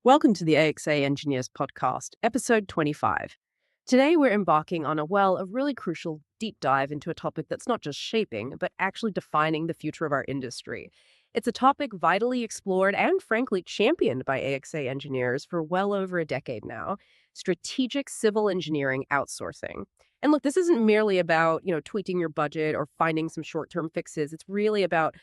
Welcome to the AXA Engineers Podcast, episode 25. Today, we're embarking on a really crucial deep dive into a topic that's not just shaping, but actually defining the future of our industry. It's a topic vitally explored and, frankly, championed by AXA engineers for well over a decade now: strategic civil engineering outsourcing. And look, this isn't merely about, tweaking your budget or finding some short-term fixes. It's really about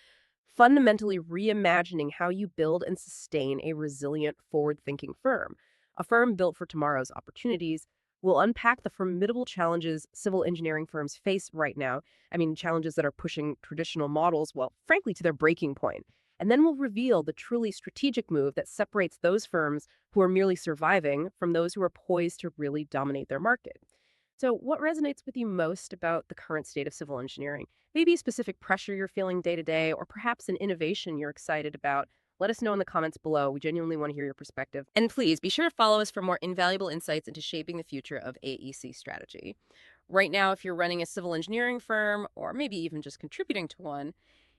fundamentally reimagining how you build and sustain a resilient, forward thinking firm. A firm built for tomorrow's opportunities will unpack the formidable challenges civil engineering firms face right now. I mean, challenges that are pushing traditional models, well, frankly, to their breaking point. And then we'll reveal the truly strategic move that separates those firms who are merely surviving from those who are poised to really dominate their market. So, what resonates with you most about the current state of civil engineering? Maybe a specific pressure you're feeling day to day, or perhaps an innovation you're excited about. Let us know in the comments below. We genuinely want to hear your perspective. And please be sure to follow us for more invaluable insights into shaping the future of AEC strategy. Right now, if you're running a civil engineering firm, or maybe even just contributing to one,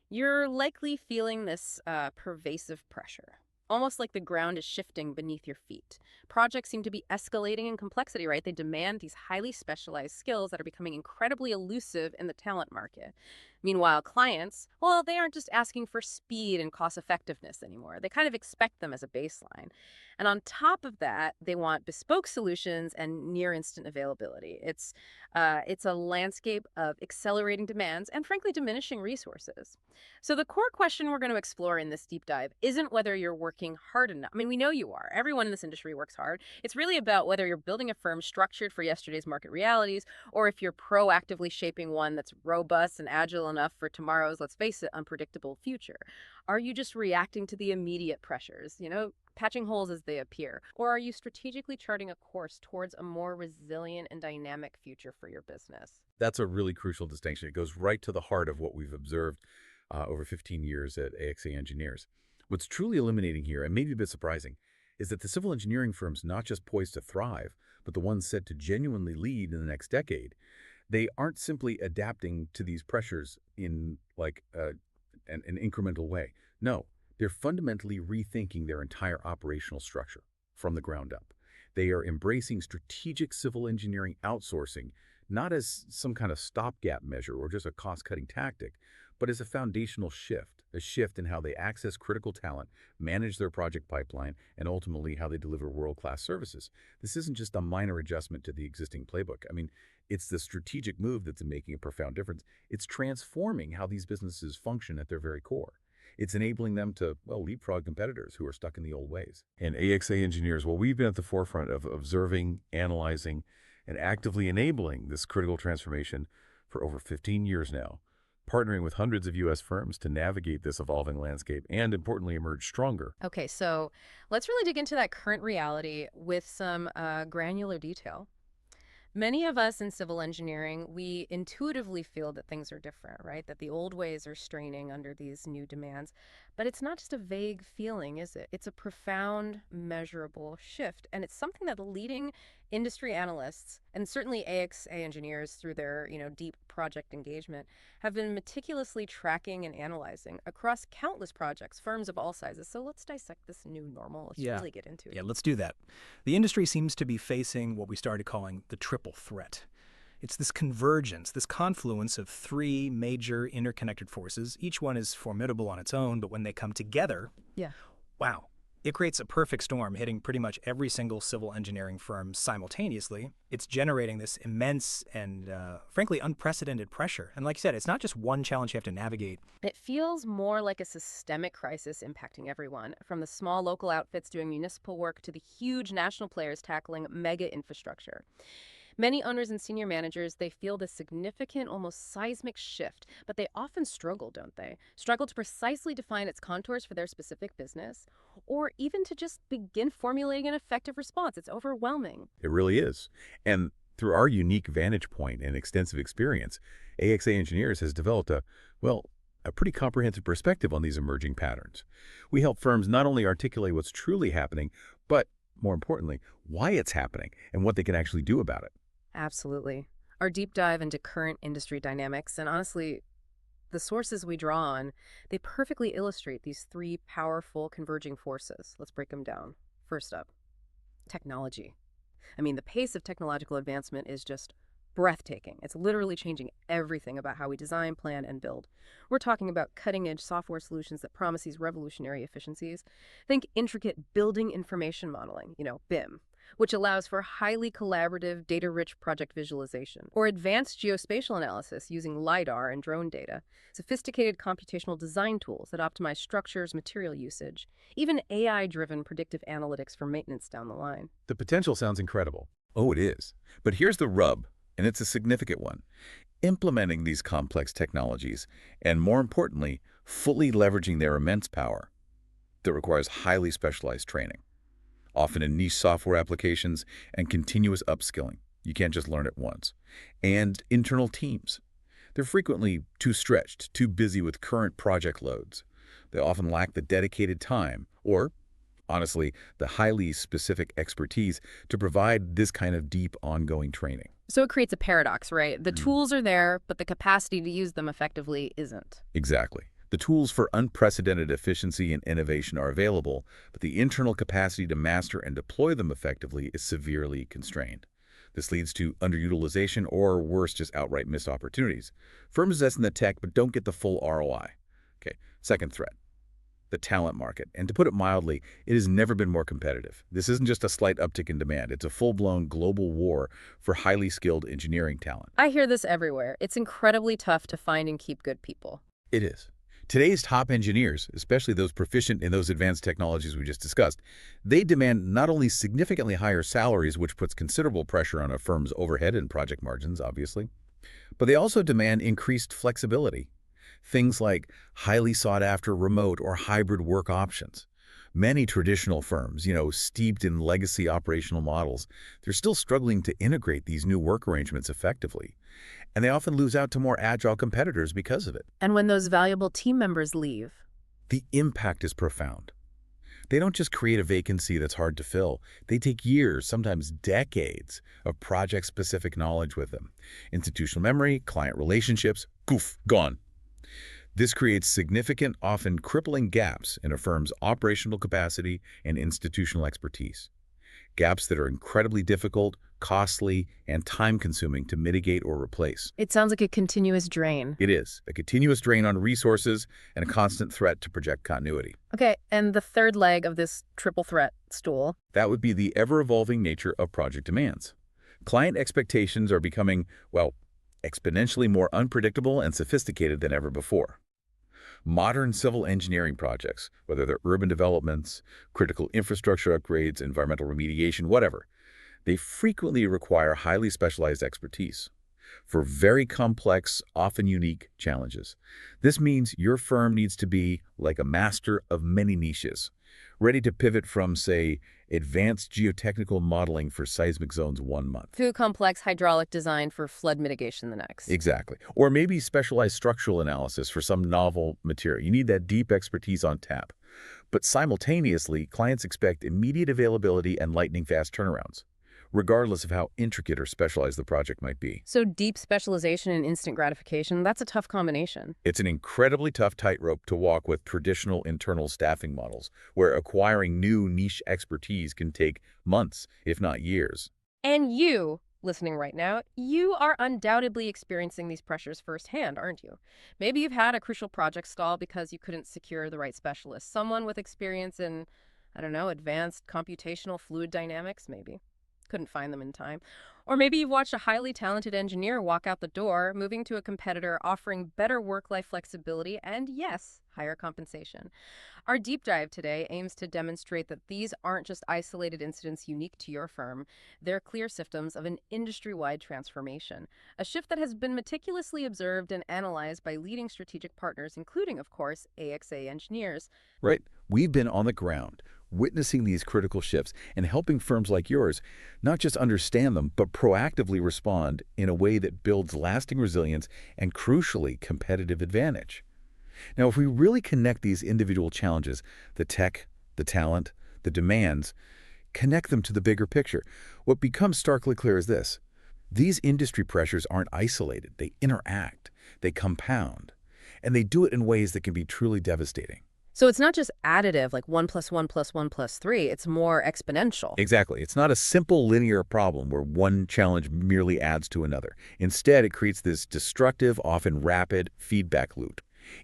you're likely feeling this pervasive pressure. Almost like the ground is shifting beneath your feet. Projects seem to be escalating in complexity, right? They demand these highly specialized skills that are becoming incredibly elusive in the talent market. Meanwhile, clients, well, they aren't just asking for speed and cost effectiveness anymore. They kind of expect them as a baseline. And on top of that, they want bespoke solutions and near instant availability. It's a landscape of accelerating demands and, frankly, diminishing resources. So the core question we're going to explore in this deep dive isn't whether you're working hard enough. I mean, we know you are. Everyone in this industry works hard. It's really about whether you're building a firm structured for yesterday's market realities, or if you're proactively shaping one that's robust and agile enough for tomorrow's, let's face it, unpredictable future. Are you just reacting to the immediate pressures, patching holes as they appear? Or are you strategically charting a course towards a more resilient and dynamic future for your business? That's a really crucial distinction. It goes right to the heart of what we've observed over 15 years at AXA Engineers. What's truly illuminating here, and maybe a bit surprising, is that the civil engineering firms not just poised to thrive, but the ones set to genuinely lead in the next decade. They aren't simply adapting to these pressures in an incremental way. No, they're fundamentally rethinking their entire operational structure from the ground up. They are embracing strategic civil engineering outsourcing, not as some kind of stopgap measure or just a cost-cutting tactic, but as a foundational shift, a shift in how they access critical talent, manage their project pipeline, and ultimately how they deliver world-class services. This isn't just a minor adjustment to the existing playbook. I mean, it's the strategic move that's making a profound difference. It's transforming how these businesses function at their very core. It's enabling them to, well, leapfrog competitors who are stuck in the old ways. And AXA Engineers, well, we've been at the forefront of observing, analyzing, and actively enabling this critical transformation for over 15 years now, partnering with hundreds of U.S. firms to navigate this evolving landscape and, importantly, emerge stronger. Okay, so let's really dig into that current reality with some granular detail. Many of us in civil engineering, we intuitively feel that things are different, right? That the old ways are straining under these new demands. But it's not just a vague feeling, is it? It's a profound, measurable shift. And it's something that the leading industry analysts, and certainly AXA engineers through their, deep project engagement, have been meticulously tracking and analyzing across countless projects, firms of all sizes. So let's dissect this new normal. Let's Yeah. really get into it. Yeah, let's do that. The industry seems to be facing what we started calling the triple threat. It's this convergence, this confluence of three major interconnected forces. Each one is formidable on its own, but when they come together, Yeah. wow, it creates a perfect storm hitting pretty much every single civil engineering firm simultaneously. It's generating this immense and, frankly, unprecedented pressure. And like you said, it's not just one challenge you have to navigate. It feels more like a systemic crisis impacting everyone, from the small local outfits doing municipal work to the huge national players tackling mega infrastructure. Many owners and senior managers, they feel this significant, almost seismic shift, but they often struggle, don't they? Struggle to precisely define its contours for their specific business, or even to just begin formulating an effective response. It's overwhelming. It really is. And through our unique vantage point and extensive experience, AXA Engineers has developed a pretty comprehensive perspective on these emerging patterns. We help firms not only articulate what's truly happening, but more importantly, why it's happening and what they can actually do about it. Absolutely. Our deep dive into current industry dynamics, and honestly, the sources we draw on, they perfectly illustrate these three powerful converging forces. Let's break them down. First up, technology. I mean, the pace of technological advancement is just breathtaking. It's literally changing everything about how we design, plan, and build. We're talking about cutting-edge software solutions that promise these revolutionary efficiencies. Think intricate building information modeling, BIM, which allows for highly collaborative, data-rich project visualization, or advanced geospatial analysis using LiDAR and drone data, sophisticated computational design tools that optimize structures, material usage, even AI-driven predictive analytics for maintenance down the line. The potential sounds incredible. Oh, it is. But here's the rub, and it's a significant one. Implementing these complex technologies, and more importantly, fully leveraging their immense power, that requires highly specialized training, often in niche software applications and continuous upskilling. You can't just learn it once. And internal teams. They're frequently too stretched, too busy with current project loads. They often lack the dedicated time or, honestly, the highly specific expertise to provide this kind of deep, ongoing training. So it creates a paradox, right? The tools are there, but the capacity to use them effectively isn't. Exactly. The tools for unprecedented efficiency and innovation are available, but the internal capacity to master and deploy them effectively is severely constrained. This leads to underutilization or, worse, just outright missed opportunities. Firms invest in the tech but don't get the full ROI. Okay, second threat, the talent market. And to put it mildly, it has never been more competitive. This isn't just a slight uptick in demand. It's a full-blown global war for highly skilled engineering talent. I hear this everywhere. It's incredibly tough to find and keep good people. It is. Today's top engineers, especially those proficient in those advanced technologies we just discussed, they demand not only significantly higher salaries, which puts considerable pressure on a firm's overhead and project margins, obviously, but they also demand increased flexibility. Things like highly sought-after remote or hybrid work options. Many traditional firms, steeped in legacy operational models, they're still struggling to integrate these new work arrangements effectively. And they often lose out to more agile competitors because of it. And when those valuable team members leave, The impact is profound. They don't just create a vacancy that's hard to fill. They take years, sometimes decades, of project-specific knowledge with them. Institutional memory, client relationships, poof, gone. This creates significant, often crippling gaps in a firm's operational capacity and institutional expertise. Gaps that are incredibly difficult, costly, and time-consuming to mitigate or replace. it sounds like a continuous drain. It is a continuous drain on resources and a constant threat to project continuity. Okay, and the third leg of this triple threat stool. That would be the ever-evolving nature of project demands. Client expectations are becoming, exponentially more unpredictable and sophisticated than ever before. Modern civil engineering projects, whether they're urban developments, critical infrastructure upgrades, environmental remediation, whatever, they frequently require highly specialized expertise for very complex, often unique challenges. This means your firm needs to be like a master of many niches, ready to pivot from, say, advanced geotechnical modeling for seismic zones one month. To complex hydraulic design for flood mitigation the next. Exactly. Or maybe specialized structural analysis for some novel material. You need that deep expertise on tap. But simultaneously, clients expect immediate availability and lightning-fast turnarounds, regardless of how intricate or specialized the project might be. So deep specialization and instant gratification, that's a tough combination. It's an incredibly tough tightrope to walk with traditional internal staffing models, where acquiring new niche expertise can take months, if not years. And you, listening right now, you are undoubtedly experiencing these pressures firsthand, aren't you? Maybe you've had a crucial project stall because you couldn't secure the right specialist. Someone with experience in, advanced computational fluid dynamics, maybe. Couldn't find them in time. Or maybe you've watched a highly talented engineer walk out the door, moving to a competitor offering better work-life flexibility and, yes, higher compensation. Our deep dive today aims to demonstrate that these aren't just isolated incidents unique to your firm. They're clear symptoms of an industry-wide transformation, a shift that has been meticulously observed and analyzed by leading strategic partners, including, of course, AXA engineers. Right. We've been on the ground, witnessing these critical shifts and helping firms like yours not just understand them, but proactively respond in a way that builds lasting resilience and, crucially, competitive advantage. Now, if we really connect these individual challenges, the tech, the talent, the demands, connect them to the bigger picture, what becomes starkly clear is this. These industry pressures aren't isolated. They interact, they compound, and they do it in ways that can be truly devastating. So it's not just additive, like 1 plus 1 plus 1 plus 3. It's more exponential. Exactly. It's not a simple linear problem where one challenge merely adds to another. Instead, it creates this destructive, often rapid feedback loop.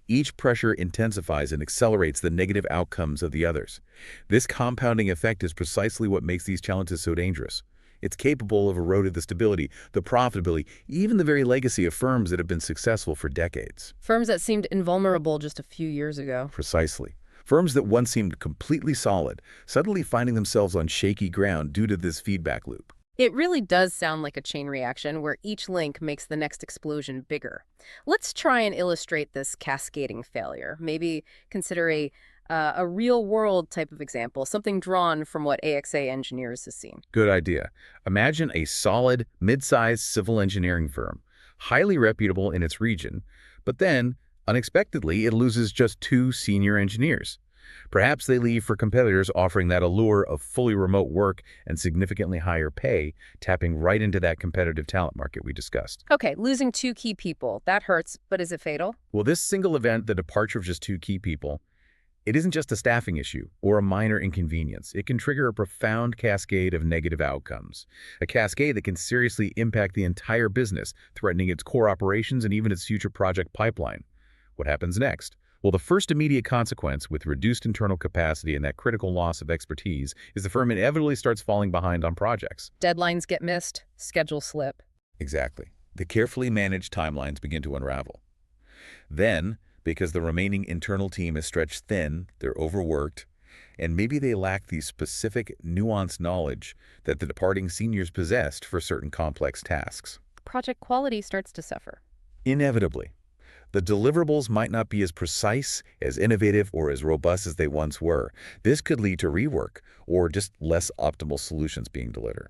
Each pressure intensifies and accelerates the negative outcomes of the others. This compounding effect is precisely what makes these challenges so dangerous. It's capable of eroding the stability, the profitability, even the very legacy of firms that have been successful for decades. Firms that seemed invulnerable just a few years ago. Precisely. Firms that once seemed completely solid, suddenly finding themselves on shaky ground due to this feedback loop. It really does sound like a chain reaction where each link makes the next explosion bigger. Let's try and illustrate this cascading failure. Maybe consider a real-world type of example, something drawn from what AXA Engineers has seen. Good idea. Imagine a solid, mid-sized civil engineering firm, highly reputable in its region, but then, unexpectedly, it loses just 2 senior engineers. Perhaps they leave for competitors offering that allure of fully remote work and significantly higher pay, tapping right into that competitive talent market we discussed. Okay, losing 2 key people. That hurts, but is it fatal? Well, this single event, the departure of just 2 key people, it isn't just a staffing issue or a minor inconvenience. It can trigger a profound cascade of negative outcomes, a cascade that can seriously impact the entire business, threatening its core operations and even its future project pipeline. What happens next? Well, the first immediate consequence, with reduced internal capacity and that critical loss of expertise, is the firm inevitably starts falling behind on projects. Deadlines get missed, schedules slip. Exactly. The carefully managed timelines begin to unravel. Then, because the remaining internal team is stretched thin, they're overworked, and maybe they lack the specific, nuanced knowledge that the departing seniors possessed for certain complex tasks. Project quality starts to suffer. Inevitably. The deliverables might not be as precise, as innovative, or as robust as they once were. This could lead to rework or just less optimal solutions being delivered.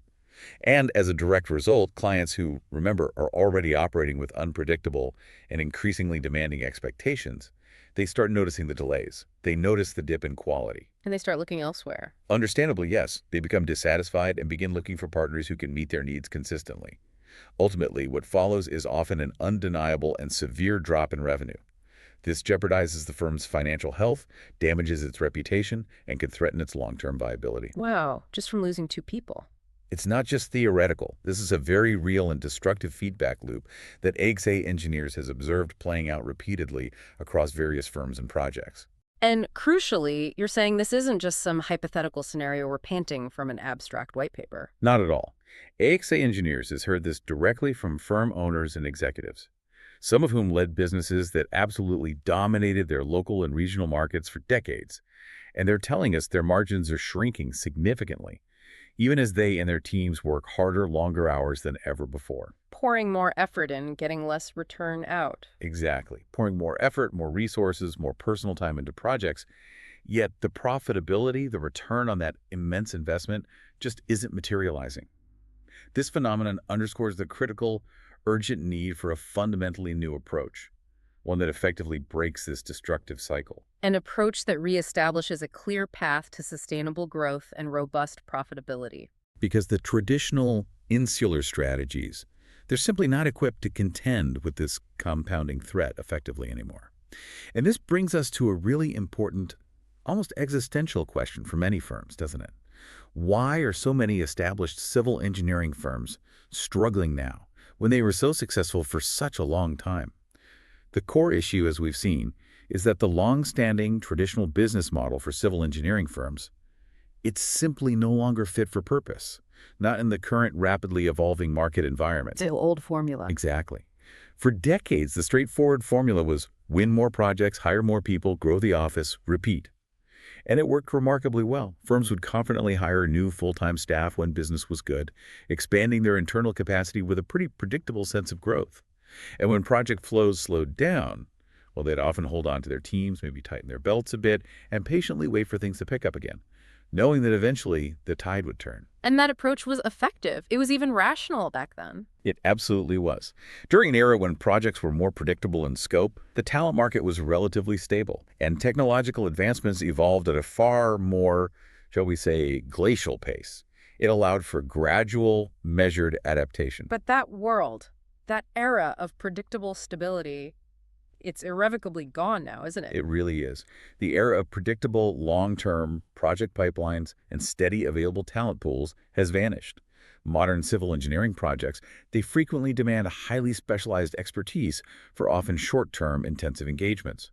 And as a direct result, clients who, remember, are already operating with unpredictable and increasingly demanding expectations, they start noticing the delays. They notice the dip in quality. And they start looking elsewhere. Understandably, yes, they become dissatisfied and begin looking for partners who can meet their needs consistently. Ultimately, what follows is often an undeniable and severe drop in revenue. This jeopardizes the firm's financial health, damages its reputation, and could threaten its long-term viability. Wow, just from losing 2 people. It's not just theoretical. This is a very real and destructive feedback loop that AXA Engineers has observed playing out repeatedly across various firms and projects. And crucially, you're saying this isn't just some hypothetical scenario we're panting from an abstract white paper. Not at all. AXA Engineers has heard this directly from firm owners and executives, some of whom led businesses that absolutely dominated their local and regional markets for decades. And they're telling us their margins are shrinking significantly, even as they and their teams work harder, longer hours than ever before. Pouring more effort in, getting less return out. Exactly. Pouring more effort, more resources, more personal time into projects. Yet the profitability, the return on that immense investment just isn't materializing. This phenomenon underscores the critical, urgent need for a fundamentally new approach, one that effectively breaks this destructive cycle. An approach that reestablishes a clear path to sustainable growth and robust profitability. Because the traditional insular strategies, they're simply not equipped to contend with this compounding threat effectively anymore. And this brings us to a really important, almost existential question for many firms, doesn't it? Why are so many established civil engineering firms struggling now when they were so successful for such a long time? The core issue, as we've seen, is that the long-standing traditional business model for civil engineering firms, it's simply no longer fit for purpose, not in the current rapidly evolving market environment. It's an old formula. Exactly. For decades, the straightforward formula was win more projects, hire more people, grow the office, repeat. And it worked remarkably well. Firms would confidently hire new full-time staff when business was good, expanding their internal capacity with a pretty predictable sense of growth. And when project flows slowed down, well, they'd often hold on to their teams, maybe tighten their belts a bit, and patiently wait for things to pick up again, knowing that eventually the tide would turn. And that approach was effective. It was even rational back then. It absolutely was. During an era when projects were more predictable in scope, the talent market was relatively stable, and technological advancements evolved at a far more, shall we say, glacial pace. It allowed for gradual, measured adaptation. But that world, that era of predictable stability, it's irrevocably gone now, isn't it? It really is. The era of predictable, long-term project pipelines and steady available talent pools has vanished. Modern civil engineering projects, they frequently demand highly specialized expertise for often short-term intensive engagements.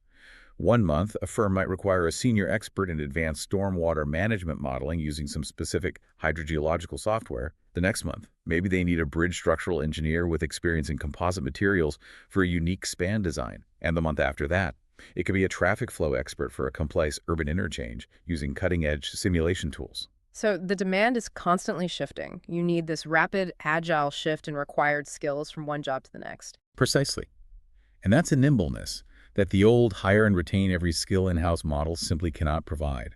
One month, a firm might require a senior expert in advanced stormwater management modeling using some specific hydrogeological software. The next month, maybe they need a bridge structural engineer with experience in composite materials for a unique span design. And the month after that, it could be a traffic flow expert for a complex urban interchange using cutting-edge simulation tools. So the demand is constantly shifting. You need this rapid, agile shift in required skills from one job to the next. Precisely. And that's a nimbleness that the old hire and retain every skill in-house model simply cannot provide,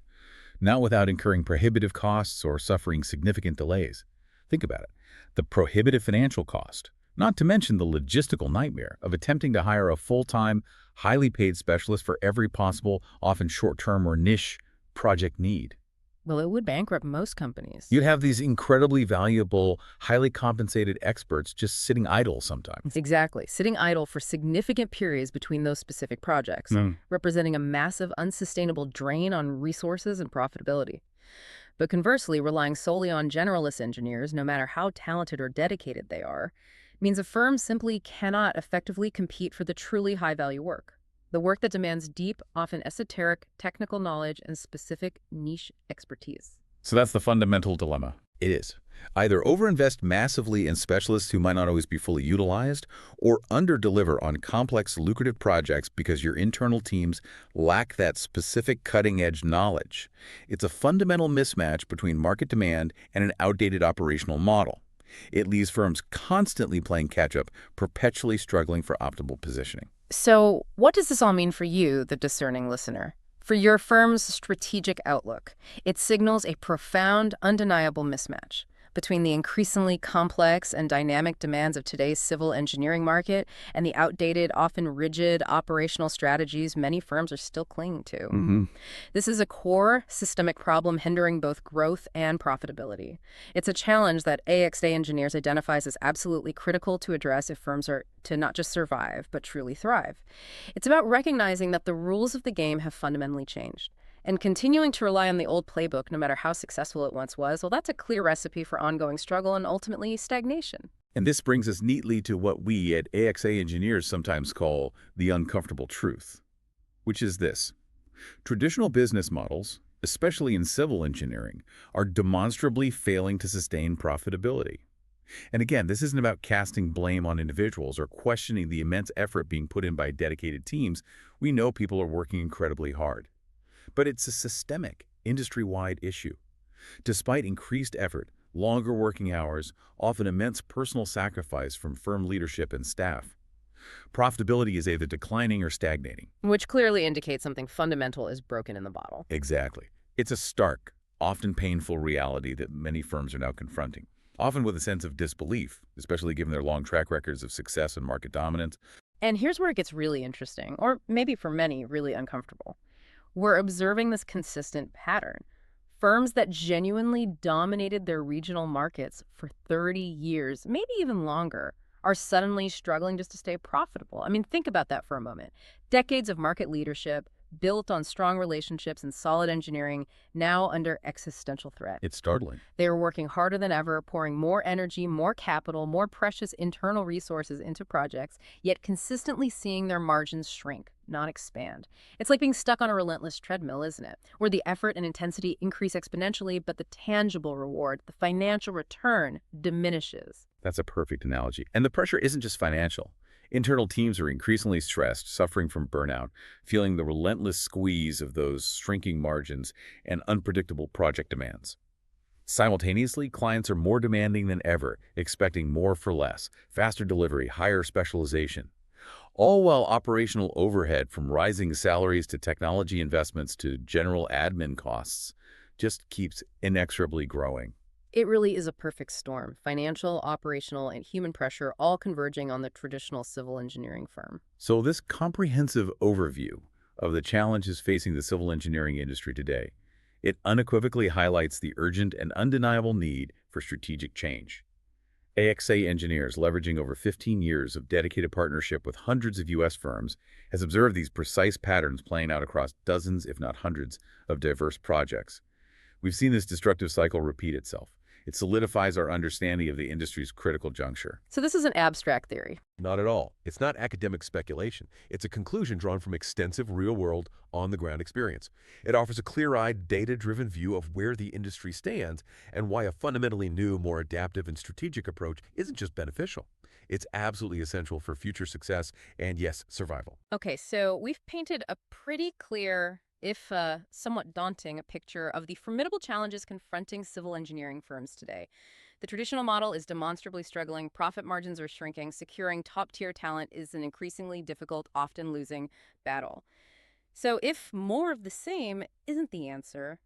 not without incurring prohibitive costs or suffering significant delays. Think about it. The prohibitive financial cost, not to mention the logistical nightmare of attempting to hire a full-time, highly paid specialist for every possible, often short-term or niche project need. Well, it would bankrupt most companies. You'd have these incredibly valuable, highly compensated experts just sitting idle sometimes. Exactly. Sitting idle for significant periods between those specific projects, representing a massive, unsustainable drain on resources and profitability. But conversely, relying solely on generalist engineers, no matter how talented or dedicated they are, means a firm simply cannot effectively compete for the truly high-value work. The work that demands deep, often esoteric, technical knowledge and specific niche expertise. So that's the fundamental dilemma. It is. Either overinvest massively in specialists who might not always be fully utilized, or underdeliver on complex, lucrative projects because your internal teams lack that specific cutting-edge knowledge. It's a fundamental mismatch between market demand and an outdated operational model. It leaves firms constantly playing catch-up, perpetually struggling for optimal positioning. So what does this all mean for you, the discerning listener? For your firm's strategic outlook, it signals a profound, undeniable mismatch between the increasingly complex and dynamic demands of today's civil engineering market and the outdated, often rigid operational strategies many firms are still clinging to. This is a core systemic problem hindering both growth and profitability. It's a challenge that AXA Engineers identifies as absolutely critical to address if firms are to not just survive, but truly thrive. It's about recognizing that the rules of the game have fundamentally changed. And continuing to rely on the old playbook, no matter how successful it once was, well, that's a clear recipe for ongoing struggle and ultimately stagnation. And this brings us neatly to what we at AXA Engineers sometimes call the uncomfortable truth, which is this. Traditional business models, especially in civil engineering, are demonstrably failing to sustain profitability. And again, this isn't about casting blame on individuals or questioning the immense effort being put in by dedicated teams. We know people are working incredibly hard. But it's a systemic, industry-wide issue. Despite increased effort, longer working hours, often immense personal sacrifice from firm leadership and staff, profitability is either declining or stagnating. Which clearly indicates something fundamental is broken in the bottle. Exactly. It's a stark, often painful reality that many firms are now confronting, often with a sense of disbelief, especially given their long track records of success and market dominance. And here's where it gets really interesting, or maybe for many, really uncomfortable. We're observing this consistent pattern. Firms that genuinely dominated their regional markets for 30 years, maybe even longer, are suddenly struggling just to stay profitable. I mean, think about that for a moment. Decades of market leadership, built on strong relationships and solid engineering, now under existential threat. It's startling. They are working harder than ever, pouring more energy, more capital, more precious internal resources into projects, yet consistently seeing their margins shrink, not expand. It's like being stuck on a relentless treadmill, isn't it? Where the effort and intensity increase exponentially, but the tangible reward, the financial return, diminishes. That's a perfect analogy. And the pressure isn't just financial. Internal teams are increasingly stressed, suffering from burnout, feeling the relentless squeeze of those shrinking margins and unpredictable project demands. Simultaneously, clients are more demanding than ever, expecting more for less, faster delivery, higher specialization. All while operational overhead, from rising salaries to technology investments to general admin costs, just keeps inexorably growing. It really is a perfect storm. Financial, operational, and human pressure all converging on the traditional civil engineering firm. So this comprehensive overview of the challenges facing the civil engineering industry today, it unequivocally highlights the urgent and undeniable need for strategic change. AXA Engineers, leveraging over 15 years of dedicated partnership with hundreds of U.S. firms, has observed these precise patterns playing out across dozens, if not hundreds, of diverse projects. We've seen this destructive cycle repeat itself. It solidifies our understanding of the industry's critical juncture. So this is an abstract theory. Not at all. It's not academic speculation. It's a conclusion drawn from extensive real-world, on-the-ground experience. It offers a clear-eyed, data-driven view of where the industry stands and why a fundamentally new, more adaptive and strategic approach isn't just beneficial. It's absolutely essential for future success and, yes, survival. Okay, so we've painted a pretty clear, if somewhat daunting, a picture of the formidable challenges confronting civil engineering firms today. The traditional model is demonstrably struggling, profit margins are shrinking, securing top-tier talent is an increasingly difficult, often losing battle. So if more of the same isn't the answer,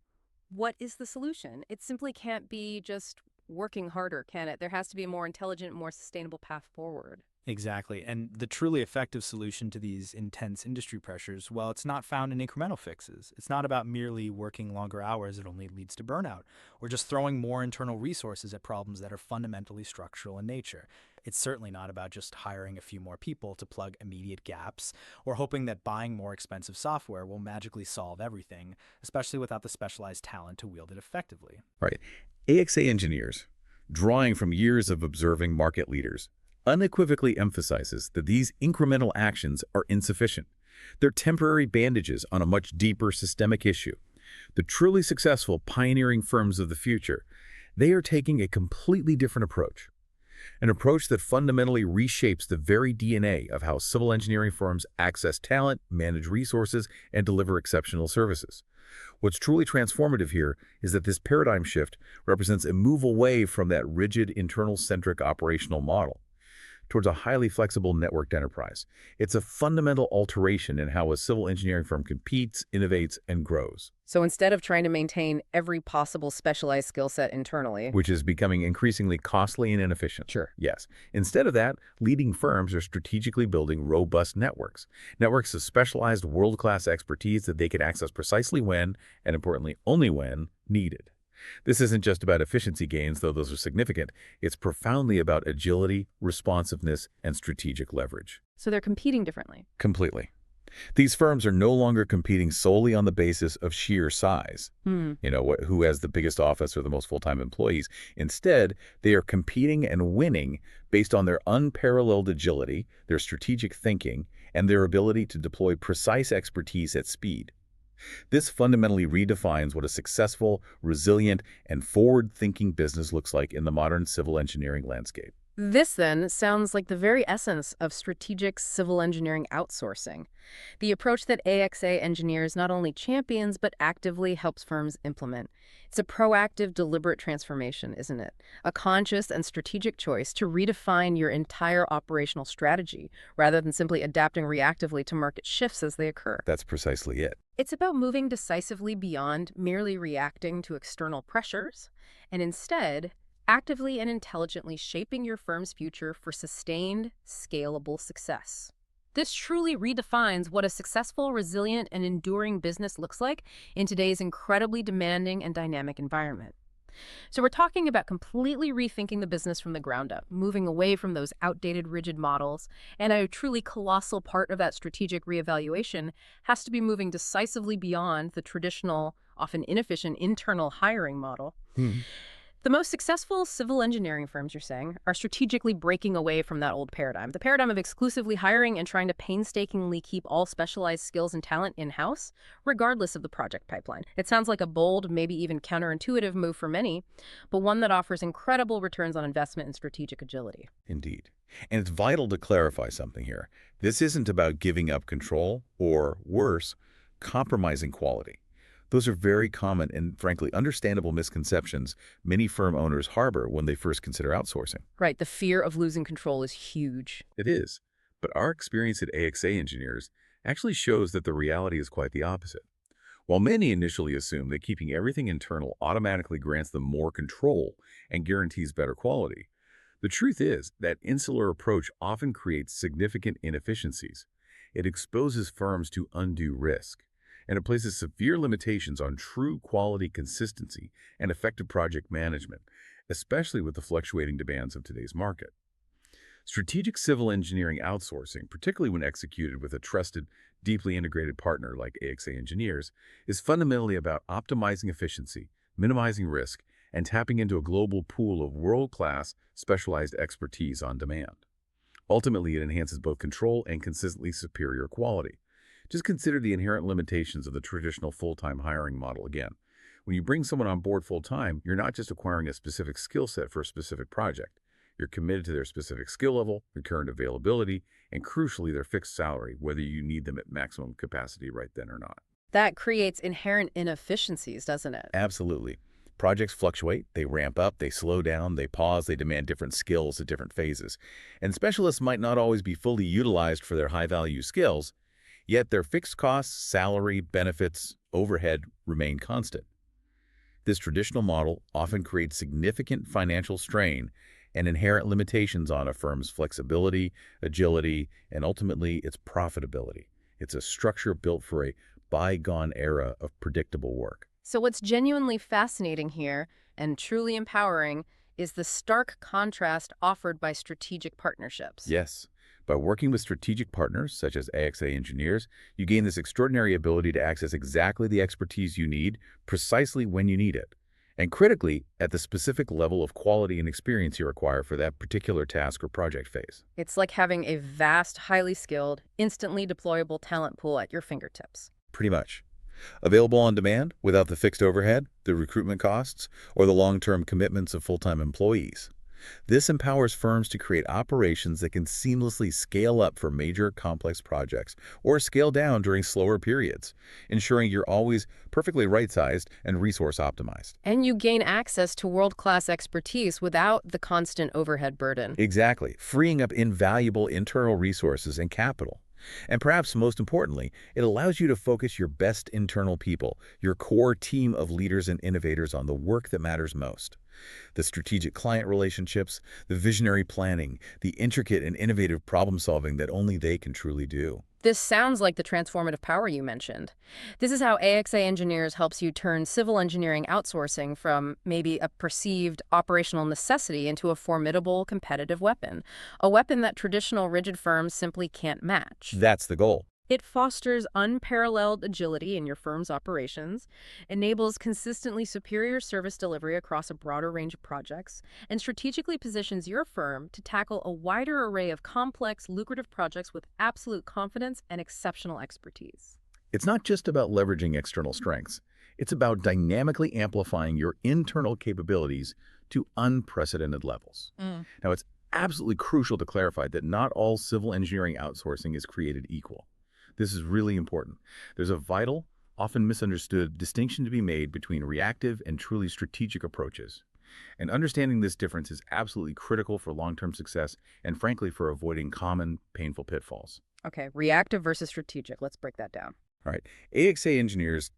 what is the solution? It simply can't be just working harder, can it? There has to be a more intelligent, more sustainable path forward. Exactly. And the truly effective solution to these intense industry pressures, well, it's not found in incremental fixes. It's not about merely working longer hours that only leads to burnout, or just throwing more internal resources at problems that are fundamentally structural in nature. It's certainly not about just hiring a few more people to plug immediate gaps, or hoping that buying more expensive software will magically solve everything, especially without the specialized talent to wield it effectively. Right. AXA Engineers, drawing from years of observing market leaders, unequivocally emphasizes that these incremental actions are insufficient. They're temporary bandages on a much deeper systemic issue. The truly successful pioneering firms of the future, they are taking a completely different approach. An approach that fundamentally reshapes the very DNA of how civil engineering firms access talent, manage resources, and deliver exceptional services. What's truly transformative here is that this paradigm shift represents a move away from that rigid, internal-centric operational model towards a highly flexible networked enterprise. It's a fundamental alteration in how a civil engineering firm competes, innovates, and grows. So instead of trying to maintain every possible specialized skill set internally, Which is becoming increasingly costly and inefficient. Sure. Yes. Instead of that, leading firms are strategically building robust networks. Networks of specialized world-class expertise that they can access precisely when, and importantly, only when, needed. This isn't just about efficiency gains, though those are significant. It's profoundly about agility, responsiveness, and strategic leverage. so they're competing differently. Completely. These firms are no longer competing solely on the basis of sheer size. Who has the biggest office or the most full-time employees. Instead, they are competing and winning based on their unparalleled agility, their strategic thinking, and their ability to deploy precise expertise at speed. This fundamentally redefines what a successful, resilient, and forward-thinking business looks like in the modern civil engineering landscape. This, then, sounds like the very essence of strategic civil engineering outsourcing, the approach that AXA Engineers not only champions but actively helps firms implement. It's a proactive, deliberate transformation, isn't it? A conscious and strategic choice to redefine your entire operational strategy rather than simply adapting reactively to market shifts as they occur. That's precisely it. It's about moving decisively beyond merely reacting to external pressures and instead actively and intelligently shaping your firm's future for sustained, scalable success. This truly redefines what a successful, resilient, and enduring business looks like in today's incredibly demanding and dynamic environment. So we're talking about completely rethinking the business from the ground up, moving away from those outdated, rigid models, and a truly colossal part of that strategic reevaluation has to be moving decisively beyond the traditional, often inefficient internal hiring model. The most successful civil engineering firms, you're saying, are strategically breaking away from that old paradigm, the paradigm of exclusively hiring and trying to painstakingly keep all specialized skills and talent in-house, regardless of the project pipeline. It sounds like a bold, maybe even counterintuitive move for many, but one that offers incredible returns on investment and strategic agility. Indeed. And it's vital to clarify something here. This isn't about giving up control or, worse, compromising quality. Those are very common and, frankly, understandable misconceptions many firm owners harbor when they first consider outsourcing. Right, the fear of losing control is huge. It is. But our experience at AXA Engineers actually shows that the reality is quite the opposite. While many initially assume that keeping everything internal automatically grants them more control and guarantees better quality, the truth is that insular approach often creates significant inefficiencies. It exposes firms to undue risk. and it places severe limitations on true quality consistency and effective project management, especially with the fluctuating demands of today's market. Strategic civil engineering outsourcing, particularly when executed with a trusted, deeply integrated partner like AXA Engineers, is fundamentally about optimizing efficiency, minimizing risk, and tapping into a global pool of world-class, specialized expertise on demand. Ultimately, it enhances both control and consistently superior quality. Just consider the inherent limitations of the traditional full-time hiring model again. When you bring someone on board full-time, you're not just acquiring a specific skill set for a specific project. You're committed to their specific skill level, their current availability, and crucially, their fixed salary, whether you need them at maximum capacity right then or not. That creates inherent inefficiencies, doesn't it? Absolutely. Projects fluctuate, they ramp up, they slow down, they pause, they demand different skills at different phases. And specialists might not always be fully utilized for their high-value skills, yet their fixed costs, salary, benefits, overhead remain constant. This traditional model often creates significant financial strain and inherent limitations on a firm's flexibility, agility, and ultimately its profitability. It's a structure built for a bygone era of predictable work. So what's genuinely fascinating here and truly empowering is the stark contrast offered by strategic partnerships. Yes, by working with strategic partners such as AXA Engineers, you gain this extraordinary ability to access exactly the expertise you need, precisely when you need it, and critically, at the specific level of quality and experience you require for that particular task or project phase. It's like having a vast, highly skilled, instantly deployable talent pool at your fingertips. Pretty much. Available on demand without the fixed overhead, the recruitment costs, or the long-term commitments of full-time employees. This empowers firms to create operations that can seamlessly scale up for major complex projects or scale down during slower periods, ensuring you're always perfectly right-sized and resource optimized. And you gain access to world-class expertise without the constant overhead burden. Exactly, freeing up invaluable internal resources and capital. And perhaps most importantly, it allows you to focus your best internal people, your core team of leaders and innovators on the work that matters most. The strategic client relationships, the visionary planning, the intricate and innovative problem solving that only they can truly do. This sounds like the transformative power you mentioned. This is how AXA Engineers helps you turn civil engineering outsourcing from maybe a perceived operational necessity into a formidable competitive weapon, a weapon that traditional rigid firms simply can't match. That's the goal. It fosters unparalleled agility in your firm's operations, enables consistently superior service delivery across a broader range of projects, and strategically positions your firm to tackle a wider array of complex, lucrative projects with absolute confidence and exceptional expertise. It's not just about leveraging external strengths. It's about dynamically amplifying your internal capabilities to unprecedented levels. Now, it's absolutely crucial to clarify that not all civil engineering outsourcing is created equal. This is really important. There's a vital, often misunderstood distinction to be made between reactive and truly strategic approaches. And understanding this difference is absolutely critical for long-term success and, frankly, for avoiding common, painful pitfalls. Okay, reactive versus strategic. Let's break that down. All right. AXA Engineers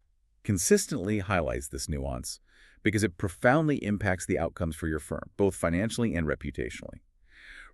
consistently highlights this nuance because it profoundly impacts the outcomes for your firm, both financially and reputationally.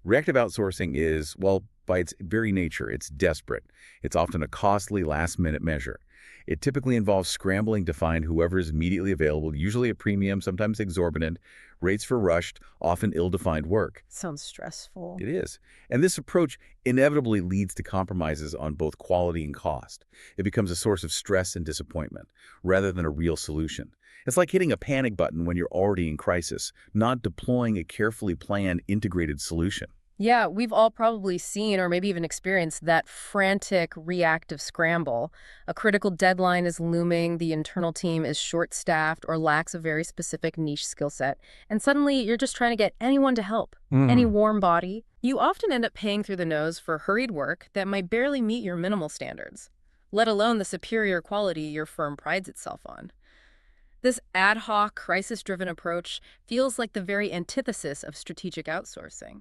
Reactive outsourcing is, well, by its very nature, it's desperate. It's often a costly last-minute measure. It typically involves scrambling to find whoever is immediately available, usually a premium, sometimes exorbitant, rates for rushed, often ill-defined work. Sounds stressful. It is. And this approach inevitably leads to compromises on both quality and cost. It becomes a source of stress and disappointment, rather than a real solution. It's like hitting a panic button when you're already in crisis, not deploying a carefully planned, integrated solution. Yeah, we've all probably seen or maybe even experienced that frantic reactive scramble. A critical deadline is looming, the internal team is short-staffed or lacks a very specific niche skill set, and suddenly you're just trying to get anyone to help, any warm body. You often end up paying through the nose for hurried work that might barely meet your minimal standards, let alone the superior quality your firm prides itself on. This ad hoc, crisis-driven approach feels like the very antithesis of strategic outsourcing.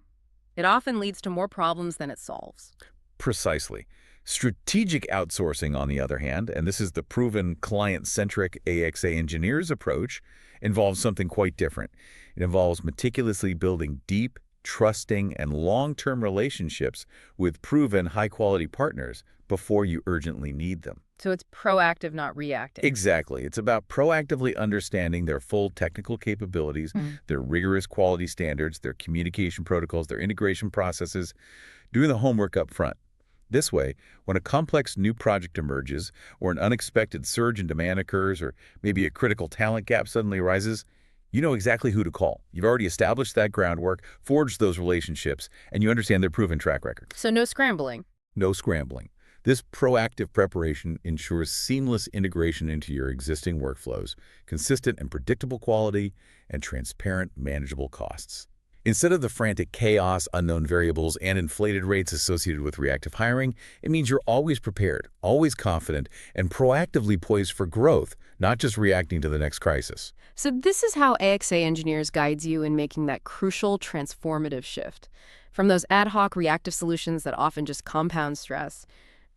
It often leads to more problems than it solves. Precisely. Strategic outsourcing, on the other hand, and this is the proven client-centric AXA Engineers approach, involves something quite different. It involves meticulously building deep, trusting, and long-term relationships with proven high-quality partners before you urgently need them. So it's proactive, not reactive. Exactly. It's about proactively understanding their full technical capabilities, their rigorous quality standards, their communication protocols, their integration processes, doing the homework up front. This way, when a complex new project emerges, or an unexpected surge in demand occurs, or maybe a critical talent gap suddenly arises, you know exactly who to call. You've already established that groundwork, forged those relationships, and you understand their proven track record. So no scrambling. No scrambling. This proactive preparation ensures seamless integration into your existing workflows, consistent and predictable quality, and transparent, manageable costs. Instead of the frantic chaos, unknown variables, and inflated rates associated with reactive hiring, it means you're always prepared, always confident, and proactively poised for growth, not just reacting to the next crisis. So this is how AXA Engineers guides you in making that crucial transformative shift. From those ad hoc reactive solutions that often just compound stress,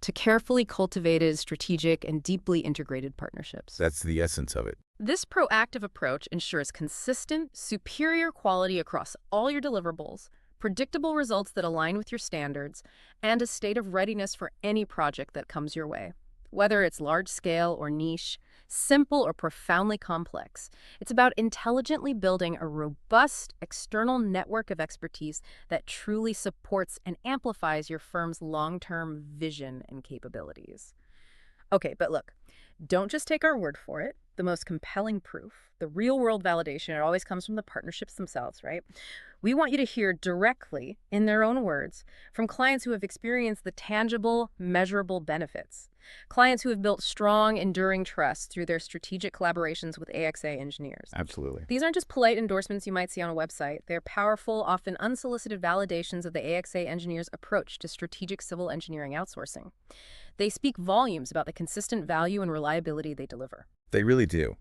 to carefully cultivated, strategic, and deeply integrated partnerships. That's the essence of it. This proactive approach ensures consistent, superior quality across all your deliverables, predictable results that align with your standards, and a state of readiness for any project that comes your way. Whether it's large-scale or niche, simple or profoundly complex, it's about intelligently building a robust external network of expertise that truly supports and amplifies your firm's long-term vision and capabilities. Okay, but look, don't just take our word for it. The most compelling proof, the real-world validation, it always comes from the partnerships themselves, right? We want you to hear directly, in their own words, from clients who have experienced the tangible, measurable benefits. Clients who have built strong, enduring trust through their strategic collaborations with AXA Engineers. Absolutely. These aren't just polite endorsements you might see on a website. They're powerful, often unsolicited validations of the AXA Engineers' approach to strategic civil engineering outsourcing. They speak volumes about the consistent value and reliability they deliver. They really do.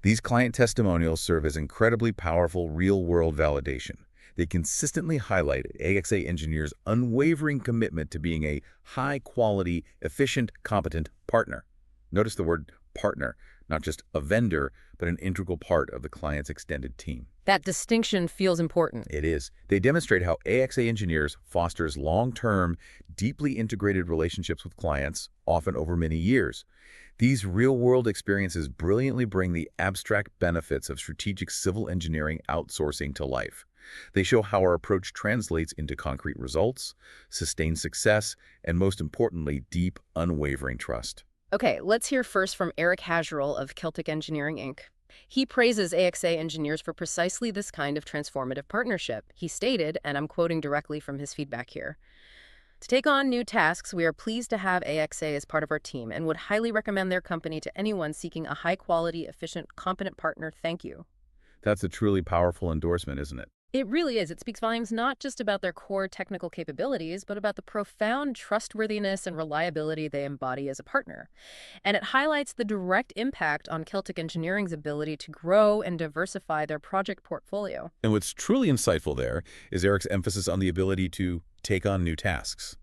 These client testimonials serve as incredibly powerful real-world validation. They consistently highlight AXA Engineers' unwavering commitment to being a high-quality, efficient, competent partner. Notice the word partner, not just a vendor, but an integral part of the client's extended team. That distinction feels important. It is. They demonstrate how AXA Engineers fosters long-term, deeply integrated relationships with clients, often over many years. These real-world experiences brilliantly bring the abstract benefits of strategic civil engineering outsourcing to life. They show how our approach translates into concrete results, sustained success, and most importantly, deep, unwavering trust. Okay, let's hear first from Eric Hagerl of Celtic Engineering, Inc. He praises AXA Engineers for precisely this kind of transformative partnership. He stated, and I'm quoting directly from his feedback here, "To take on new tasks, we are pleased to have AXA as part of our team and would highly recommend their company to anyone seeking a high-quality, efficient, competent partner. Thank you." That's a truly powerful endorsement, isn't it? It really is. It speaks volumes not just about their core technical capabilities, but about the profound trustworthiness and reliability they embody as a partner. And it highlights the direct impact on Celtic Engineering's ability to grow and diversify their project portfolio. And what's truly insightful there is Eric's emphasis on the ability to take on new tasks.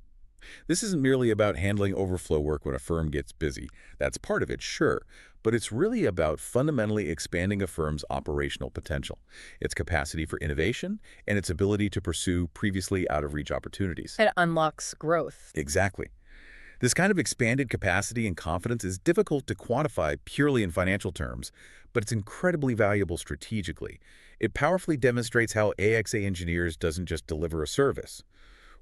This isn't merely about handling overflow work when a firm gets busy. That's part of it, sure, but it's really about fundamentally expanding a firm's operational potential, its capacity for innovation, and its ability to pursue previously out-of-reach opportunities. It unlocks growth. Exactly. This kind of expanded capacity and confidence is difficult to quantify purely in financial terms, but it's incredibly valuable strategically. It powerfully demonstrates how AXA Engineers doesn't just deliver a service.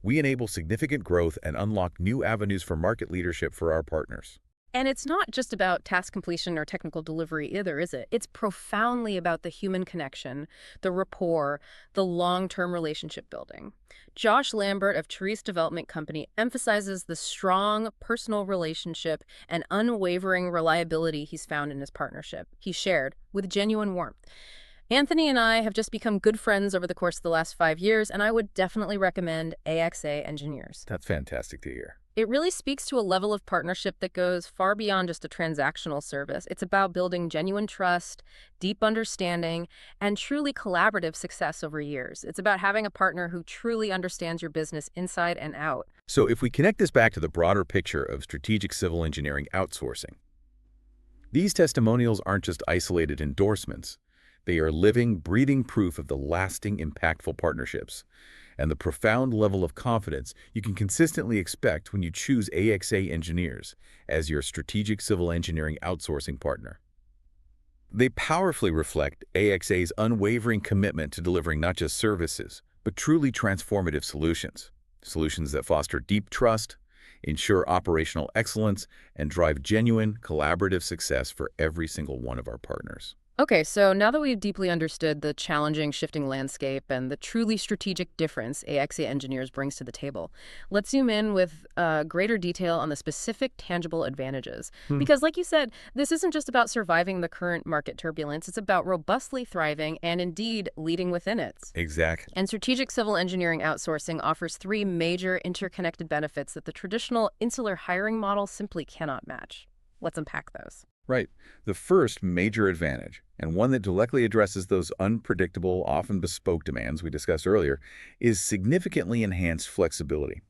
We enable significant growth and unlock new avenues for market leadership for our partners. And it's not just about task completion or technical delivery either, is it? It's profoundly about the human connection, the rapport, the long-term relationship building. Josh Lambert of Therese Development Company emphasizes the strong personal relationship and unwavering reliability he's found in his partnership. He shared with genuine warmth. "Anthony and I have just become good friends over the course of the last 5 years, and I would definitely recommend AXA Engineers." That's fantastic to hear. It really speaks to a level of partnership that goes far beyond just a transactional service. It's about building genuine trust, deep understanding, and truly collaborative success over years. It's about having a partner who truly understands your business inside and out. So if we connect this back to the broader picture of strategic civil engineering outsourcing, these testimonials aren't just isolated endorsements. They are living, breathing proof of the lasting, impactful partnerships. and the profound level of confidence you can consistently expect when you choose AXA Engineers as your strategic civil engineering outsourcing partner. They powerfully reflect AXA's unwavering commitment to delivering not just services, but truly transformative solutions. Solutions that foster deep trust, ensure operational excellence, and drive genuine, collaborative success for every single one of our partners. Okay, so now that we've deeply understood the challenging, shifting landscape and the truly strategic difference AXA Engineers brings to the table, let's zoom in with greater detail on the specific, tangible advantages. Because, like you said, this isn't just about surviving the current market turbulence, it's about robustly thriving and indeed leading within it. Exactly. And strategic civil engineering outsourcing offers three major interconnected benefits that the traditional insular hiring model simply cannot match. Let's unpack those. Right. The first major advantage, and one that directly addresses those unpredictable, often bespoke demands we discussed earlier, is significantly enhanced flexibility.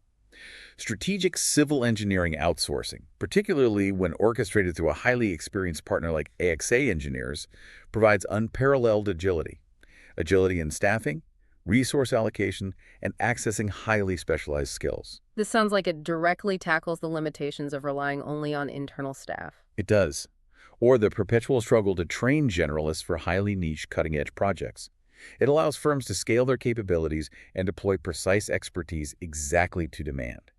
Strategic civil engineering outsourcing, particularly when orchestrated through a highly experienced partner like AXA Engineers, provides unparalleled agility. Agility in staffing, resource allocation, and accessing highly specialized skills. This sounds like it directly tackles the limitations of relying only on internal staff. It does. Or the perpetual struggle to train generalists for highly niche cutting-edge projects. It allows firms to scale their capabilities and deploy precise expertise exactly to demand,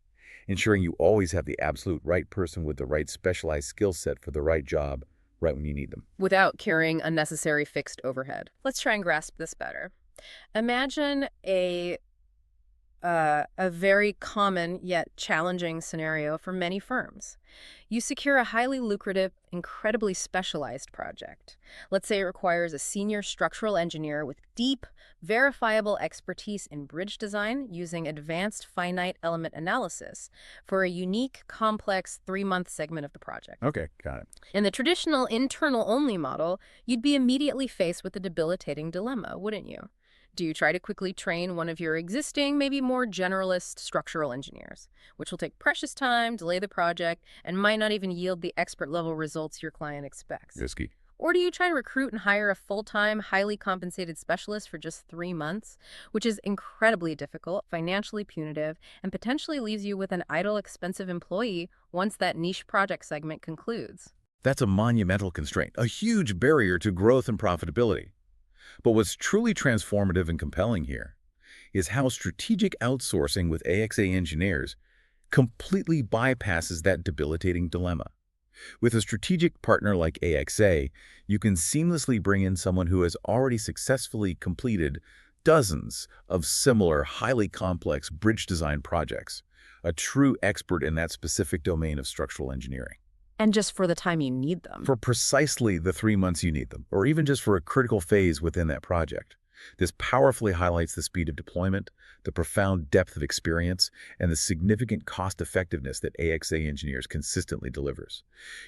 ensuring you always have the absolute right person with the right specialized skill set for the right job right when you need them. Without carrying unnecessary fixed overhead. Let's try and grasp this better. Imagine a very common yet challenging scenario for many firms. You secure a highly lucrative, incredibly specialized project. Let's say it requires a senior structural engineer with deep, verifiable expertise in bridge design using advanced finite element analysis for a unique, complex 3-month segment of the project. Okay, got it. In the traditional internal-only model, you'd be immediately faced with a debilitating dilemma, wouldn't you? Do you try to quickly train one of your existing, maybe more generalist structural engineers, which will take precious time, delay the project, and might not even yield the expert-level results your client expects? Risky. Or do you try to recruit and hire a full-time, highly compensated specialist for just 3 months, which is incredibly difficult, financially punitive, and potentially leaves you with an idle, expensive employee once that niche project segment concludes? That's a monumental constraint, a huge barrier to growth and profitability. But what's truly transformative and compelling here is how strategic outsourcing with AXA Engineers completely bypasses that debilitating dilemma. With a strategic partner like AXA, you can seamlessly bring in someone who has already successfully completed dozens of similar, highly complex bridge design projects, a true expert in that specific domain of structural engineering. And just for the time you need them. For precisely the 3 months you need them, or even just for a critical phase within that project. This powerfully highlights the speed of deployment, the profound depth of experience, and the significant cost-effectiveness that AXA Engineers consistently delivers.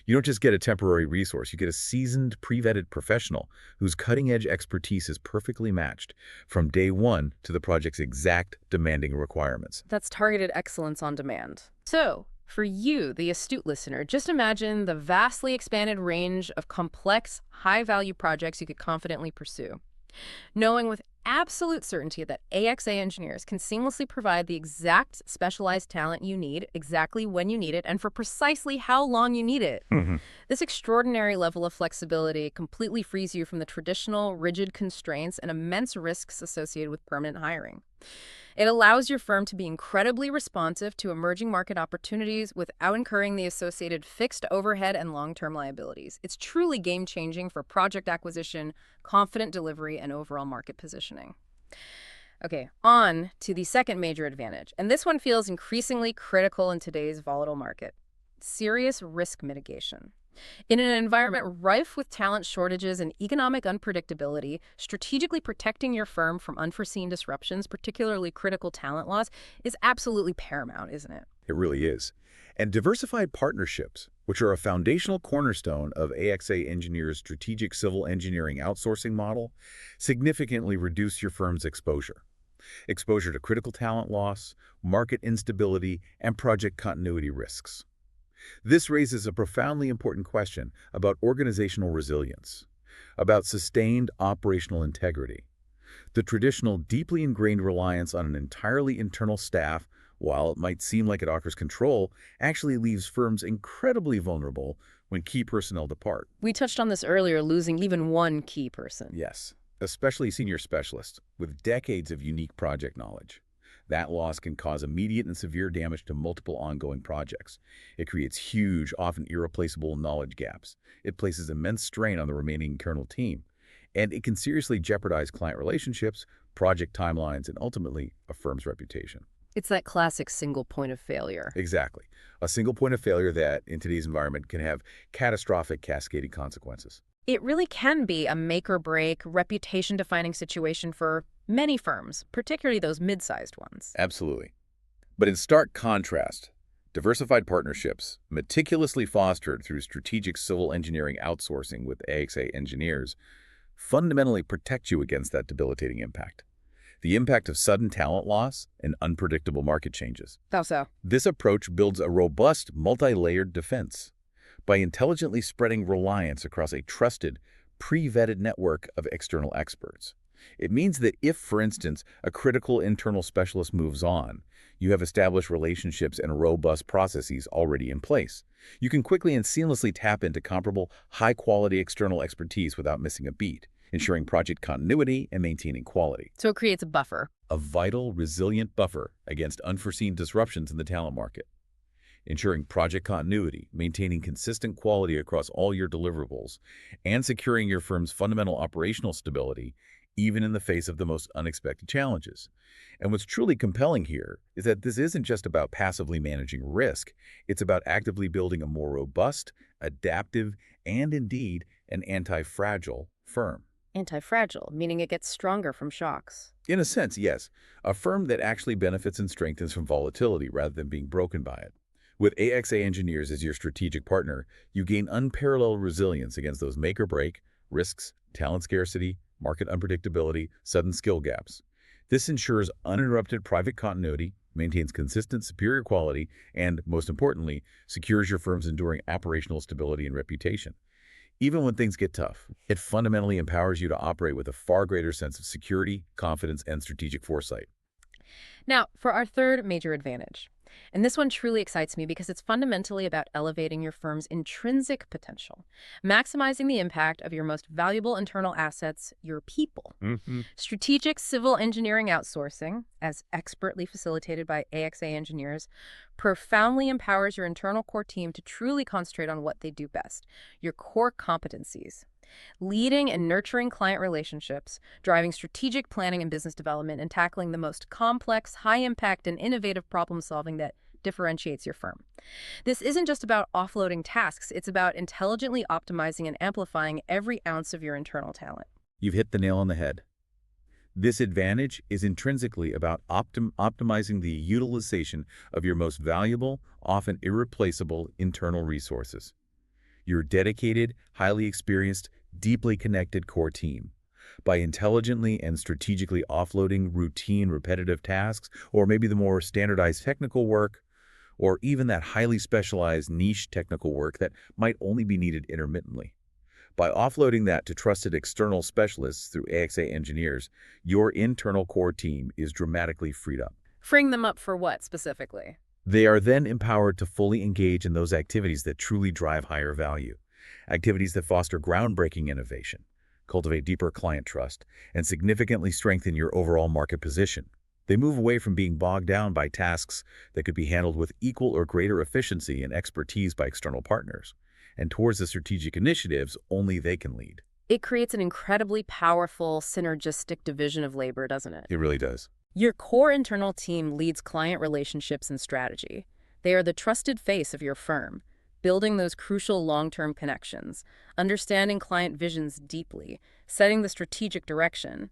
You don't just get a temporary resource, you get a seasoned, pre-vetted professional whose cutting-edge expertise is perfectly matched from day one to the project's exact demanding requirements. That's targeted excellence on demand. So, for you, the astute listener, just imagine the vastly expanded range of complex, high-value projects you could confidently pursue. Knowing with absolute certainty that AXA Engineers can seamlessly provide the exact specialized talent you need, exactly when you need it, and for precisely how long you need it. This extraordinary level of flexibility completely frees you from the traditional, rigid constraints and immense risks associated with permanent hiring. It allows your firm to be incredibly responsive to emerging market opportunities without incurring the associated fixed overhead and long-term liabilities. It's truly game-changing for project acquisition, confident delivery, and overall market positioning. Okay, on to the second major advantage, and this one feels increasingly critical in today's volatile market: serious risk mitigation. In an environment rife with talent shortages and economic unpredictability, strategically protecting your firm from unforeseen disruptions, particularly critical talent loss, is absolutely paramount, isn't it? It really is. And diversified partnerships, which are a foundational cornerstone of AXA Engineers' strategic civil engineering outsourcing model, significantly reduce your firm's exposure. Exposure to critical talent loss, market instability, and project continuity risks. This raises a profoundly important question about organizational resilience, about sustained operational integrity. The traditional, deeply ingrained reliance on an entirely internal staff, while it might seem like it offers control, actually leaves firms incredibly vulnerable when key personnel depart. We touched on this earlier, losing even one key person. Yes, especially senior specialists with decades of unique project knowledge. That loss can cause immediate and severe damage to multiple ongoing projects. It creates huge, often irreplaceable knowledge gaps. It places immense strain on the remaining internal team. And it can seriously jeopardize client relationships, project timelines, and ultimately, a firm's reputation. It's that classic single point of failure. Exactly. A single point of failure that, in today's environment, can have catastrophic cascading consequences. It really can be a make-or-break, reputation-defining situation for many firms, particularly those mid-sized ones. Absolutely. But in stark contrast, diversified partnerships, meticulously fostered through strategic civil engineering outsourcing with AXA engineers, fundamentally protect you against that debilitating impact. The impact of sudden talent loss and unpredictable market changes. How so? This approach builds a robust, multi-layered defense by intelligently spreading reliance across a trusted, pre-vetted network of external experts. It means that if, for instance, a critical internal specialist moves on, you have established relationships and robust processes already in place. You can quickly and seamlessly tap into comparable, high-quality external expertise without missing a beat, ensuring project continuity and maintaining quality. So it creates a buffer. A vital, resilient buffer against unforeseen disruptions in the talent market. Ensuring project continuity, maintaining consistent quality across all your deliverables, and securing your firm's fundamental operational stability, even in the face of the most unexpected challenges. And what's truly compelling here is that this isn't just about passively managing risk. It's about actively building a more robust, adaptive, and indeed an anti-fragile firm. Anti-fragile, meaning it gets stronger from shocks. In a sense, yes. A firm that actually benefits and strengthens from volatility rather than being broken by it. With AXA Engineers as your strategic partner, you gain unparalleled resilience against those make-or-break risks, talent scarcity, market unpredictability, sudden skill gaps. This ensures uninterrupted private continuity, maintains consistent superior quality, and, most importantly, secures your firm's enduring operational stability and reputation. Even when things get tough, it fundamentally empowers you to operate with a far greater sense of security, confidence, and strategic foresight. Now, for our third major advantage. And this one truly excites me because it's fundamentally about elevating your firm's intrinsic potential, maximizing the impact of your most valuable internal assets, your people. Strategic civil engineering outsourcing, as expertly facilitated by AXA engineers, profoundly empowers your internal core team to truly concentrate on what they do best, your core competencies. Leading and nurturing client relationships, driving strategic planning and business development, and tackling the most complex, high-impact, and innovative problem-solving that differentiates your firm. This isn't just about offloading tasks, it's about intelligently optimizing and amplifying every ounce of your internal talent. You've hit the nail on the head. This advantage is intrinsically about optimizing the utilization of your most valuable, often irreplaceable internal resources. Your dedicated, highly experienced, deeply connected core team. By intelligently and strategically offloading routine, repetitive tasks, or maybe the more standardized technical work, or even that highly specialized niche technical work that might only be needed intermittently. By offloading that to trusted external specialists through AXA engineers, your internal core team is dramatically freed up. Freeing them up for what, specifically? They are then empowered to fully engage in those activities that truly drive higher value, activities that foster groundbreaking innovation, cultivate deeper client trust, and significantly strengthen your overall market position. They move away from being bogged down by tasks that could be handled with equal or greater efficiency and expertise by external partners, and towards the strategic initiatives only they can lead. It creates an incredibly powerful, synergistic division of labor, doesn't it? It really does. Your core internal team leads client relationships and strategy. They are the trusted face of your firm, building those crucial long-term connections, understanding client visions deeply, setting the strategic direction.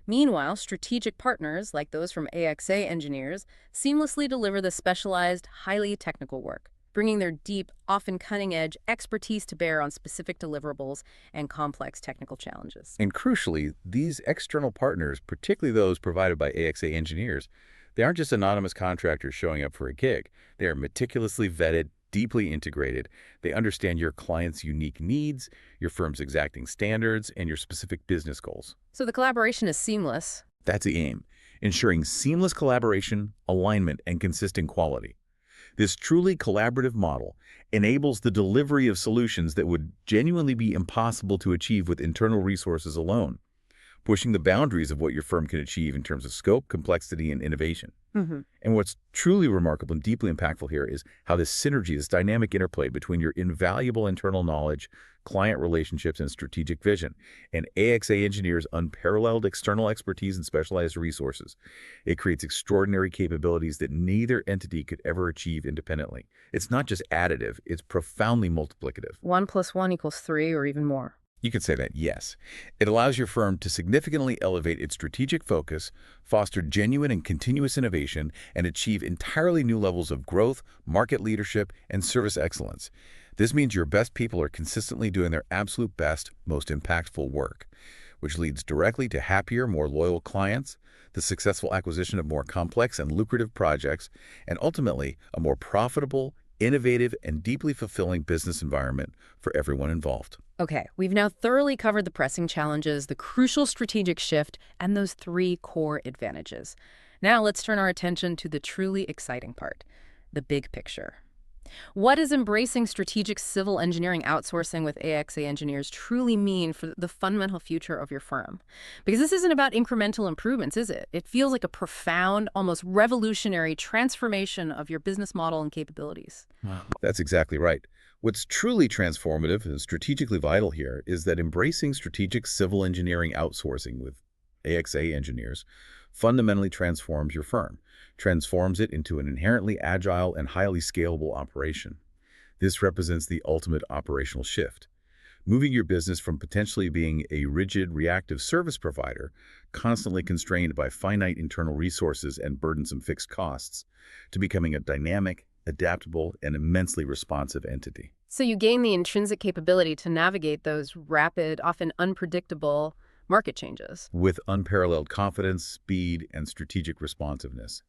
Meanwhile, strategic partners, like those from AXA engineers, seamlessly deliver the specialized, highly technical work, bringing their deep, often cutting-edge expertise to bear on specific deliverables and complex technical challenges. And crucially, these external partners, particularly those provided by AXA engineers, they aren't just anonymous contractors showing up for a gig. They are meticulously vetted, deeply integrated. They understand your client's unique needs, your firm's exacting standards, and your specific business goals. So the collaboration is seamless. That's the aim, ensuring seamless collaboration, alignment, and consistent quality. This truly collaborative model enables the delivery of solutions that would genuinely be impossible to achieve with internal resources alone, pushing the boundaries of what your firm can achieve in terms of scope, complexity, and innovation. And what's truly remarkable and deeply impactful here is how this synergy, this dynamic interplay between your invaluable internal knowledge, client relationships, and strategic vision, and AXA Engineers' unparalleled external expertise and specialized resources. It creates extraordinary capabilities that neither entity could ever achieve independently. It's not just additive, it's profoundly multiplicative. 1 + 1 = 3 or even more. You could say that, yes. It allows your firm to significantly elevate its strategic focus, foster genuine and continuous innovation, and achieve entirely new levels of growth, market leadership, and service excellence. This means your best people are consistently doing their absolute best, most impactful work, which leads directly to happier, more loyal clients, the successful acquisition of more complex and lucrative projects, and ultimately a more profitable, innovative, and deeply fulfilling business environment for everyone involved. Okay, we've now thoroughly covered the pressing challenges, the crucial strategic shift, and those 3 core advantages. Now let's turn our attention to the truly exciting part, the big picture. What does embracing strategic civil engineering outsourcing with AXA Engineers truly mean for the fundamental future of your firm? Because this isn't about incremental improvements, is it? It feels like a profound, almost revolutionary transformation of your business model and capabilities. That's exactly right. What's truly transformative and strategically vital here is that embracing strategic civil engineering outsourcing with AXA Engineers fundamentally transforms your firm, transforms it into an inherently agile and highly scalable operation. This represents the ultimate operational shift, moving your business from potentially being a rigid, reactive service provider, constantly constrained by finite internal resources and burdensome fixed costs, to becoming a dynamic, adaptable, and immensely responsive entity. So you gain the intrinsic capability to navigate those rapid, often unpredictable market changes. With unparalleled confidence, speed, and strategic responsiveness.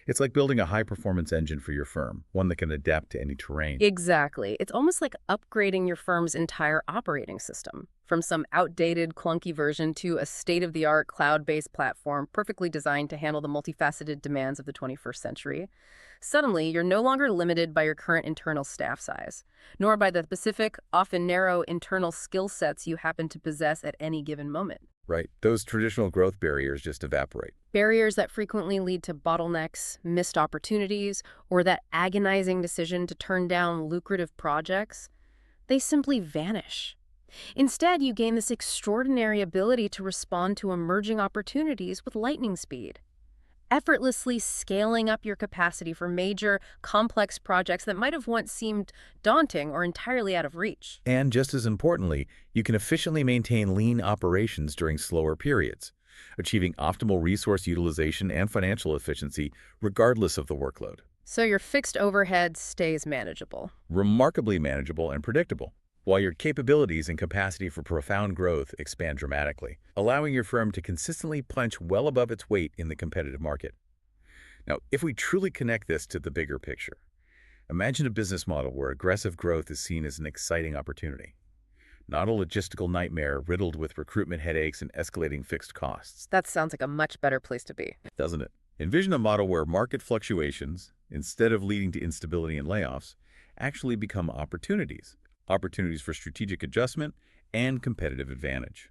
It's like building a high-performance engine for your firm, one that can adapt to any terrain. Exactly. It's almost like upgrading your firm's entire operating system, from some outdated, clunky version to a state-of-the-art cloud-based platform perfectly designed to handle the multifaceted demands of the 21st century. Suddenly, you're no longer limited by your current internal staff size, nor by the specific, often narrow internal skill sets you happen to possess at any given moment. Right. Those traditional growth barriers just evaporate. Barriers that frequently lead to bottlenecks, missed opportunities, or that agonizing decision to turn down lucrative projects, they simply vanish. Instead, you gain this extraordinary ability to respond to emerging opportunities with lightning speed, effortlessly scaling up your capacity for major, complex projects that might have once seemed daunting or entirely out of reach. And just as importantly, you can efficiently maintain lean operations during slower periods, achieving optimal resource utilization and financial efficiency regardless of the workload. So your fixed overhead stays manageable. Remarkably manageable and predictable, while your capabilities and capacity for profound growth expand dramatically, allowing your firm to consistently punch well above its weight in the competitive market. Now, if we truly connect this to the bigger picture, imagine a business model where aggressive growth is seen as an exciting opportunity, not a logistical nightmare riddled with recruitment headaches and escalating fixed costs. That sounds like a much better place to be. Doesn't it? Envision a model where market fluctuations, instead of leading to instability and layoffs, actually become opportunities for strategic adjustment and competitive advantage.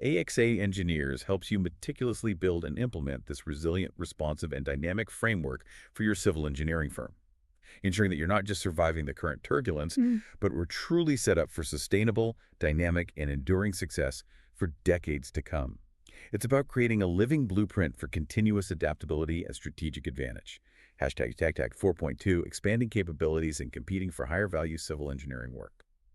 AXA Engineers helps you meticulously build and implement this resilient, responsive, and dynamic framework for your civil engineering firm, ensuring that you're not just surviving the current turbulence, but we're truly set up for sustainable, dynamic, and enduring success for decades to come. It's about creating a living blueprint for continuous adaptability and strategic advantage. Hashtag TAG 4.2, expanding capabilities and competing for higher value civil engineering work.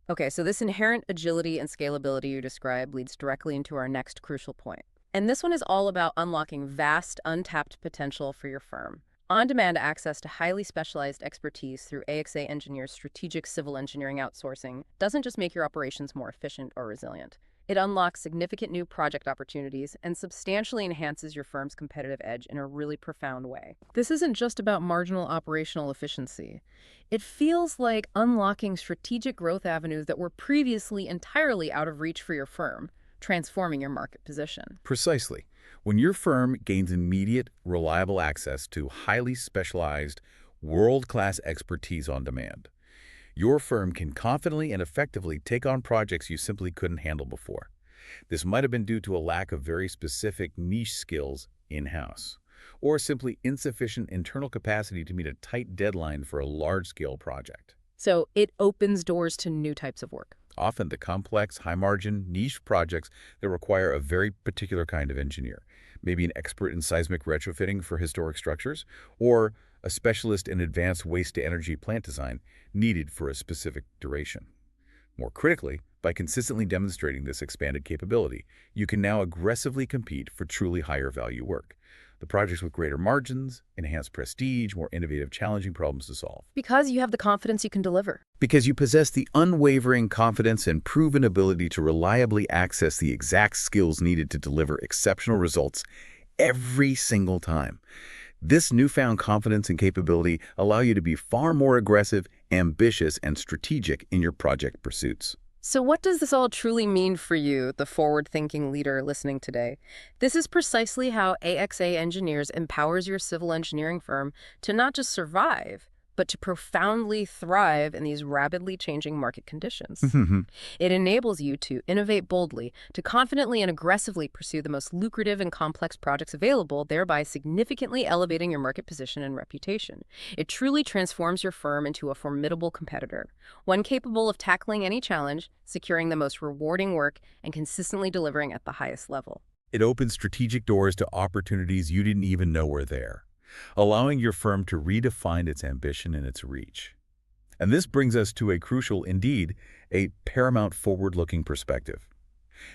Okay, so this inherent agility and scalability you describe leads directly into our next crucial point. And this one is all about unlocking vast, untapped potential for your firm. On-demand access to highly specialized expertise through AXA Engineers' strategic civil engineering outsourcing doesn't just make your operations more efficient or resilient. It unlocks significant new project opportunities and substantially enhances your firm's competitive edge in a really profound way. This isn't just about marginal operational efficiency. It feels like unlocking strategic growth avenues that were previously entirely out of reach for your firm, transforming your market position. Precisely. When your firm gains immediate, reliable access to highly specialized, world-class expertise on demand, your firm can confidently and effectively take on projects you simply couldn't handle before. This might have been due to a lack of very specific niche skills in-house, or simply insufficient internal capacity to meet a tight deadline for a large-scale project. So it opens doors to new types of work. Often the complex, high-margin, niche projects that require a very particular kind of engineer, maybe an expert in seismic retrofitting for historic structures, or a specialist in advanced waste-to-energy plant design needed for a specific duration. More critically, by consistently demonstrating this expanded capability, you can now aggressively compete for truly higher-value work. The projects with greater margins, enhanced prestige, more innovative, challenging problems to solve. Because you have the confidence you can deliver. Because you possess the unwavering confidence and proven ability to reliably access the exact skills needed to deliver exceptional results every single time. This newfound confidence and capability allow you to be far more aggressive, ambitious, and strategic in your project pursuits. So what does this all truly mean for you, the forward-thinking leader listening today? This is precisely how AXA Engineers empowers your civil engineering firm to not just survive, but to profoundly thrive in these rapidly changing market conditions. It enables you to innovate boldly, to confidently and aggressively pursue the most lucrative and complex projects available, thereby significantly elevating your market position and reputation. It truly transforms your firm into a formidable competitor, one capable of tackling any challenge, securing the most rewarding work, and consistently delivering at the highest level. It opens strategic doors to opportunities you didn't even know were there, allowing your firm to redefine its ambition and its reach. And this brings us to a crucial, indeed, a paramount forward-looking perspective.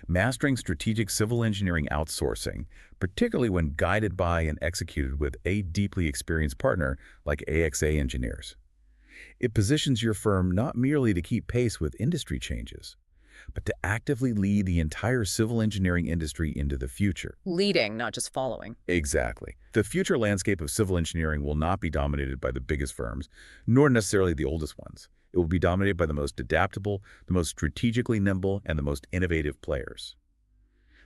Mastering strategic civil engineering outsourcing, particularly when guided by and executed with a deeply experienced partner like AXA Engineers. It positions your firm not merely to keep pace with industry changes, but to actively lead the entire civil engineering industry into the future. Leading, not just following. Exactly. The future landscape of civil engineering will not be dominated by the biggest firms, nor necessarily the oldest ones. It will be dominated by the most adaptable, the most strategically nimble, and the most innovative players.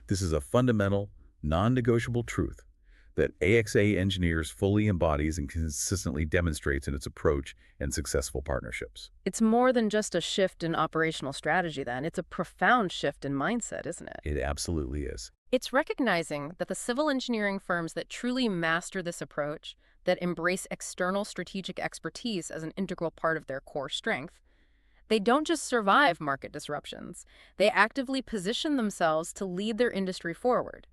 This is a fundamental, non-negotiable truth that AXA Engineers fully embodies and consistently demonstrates in its approach and successful partnerships. It's more than just a shift in operational strategy then. It's a profound shift in mindset, isn't it? It absolutely is. It's recognizing that the civil engineering firms that truly master this approach, that embrace external strategic expertise as an integral part of their core strength, they don't just survive market disruptions. They actively position themselves to lead their industry forward,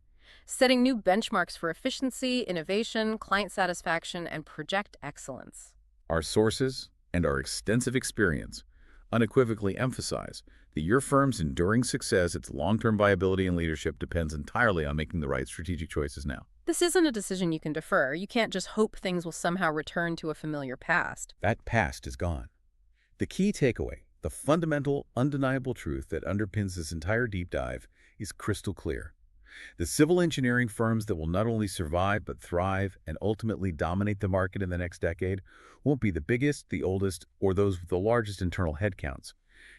setting new benchmarks for efficiency, innovation, client satisfaction, and project excellence. Our sources and our extensive experience unequivocally emphasize that your firm's enduring success, its long-term viability and leadership depends entirely on making the right strategic choices now. This isn't a decision you can defer. You can't just hope things will somehow return to a familiar past. That past is gone. The key takeaway, the fundamental, undeniable truth that underpins this entire deep dive is crystal clear. The civil engineering firms that will not only survive but thrive and ultimately dominate the market in the next decade won't be the biggest, the oldest, or those with the largest internal headcounts.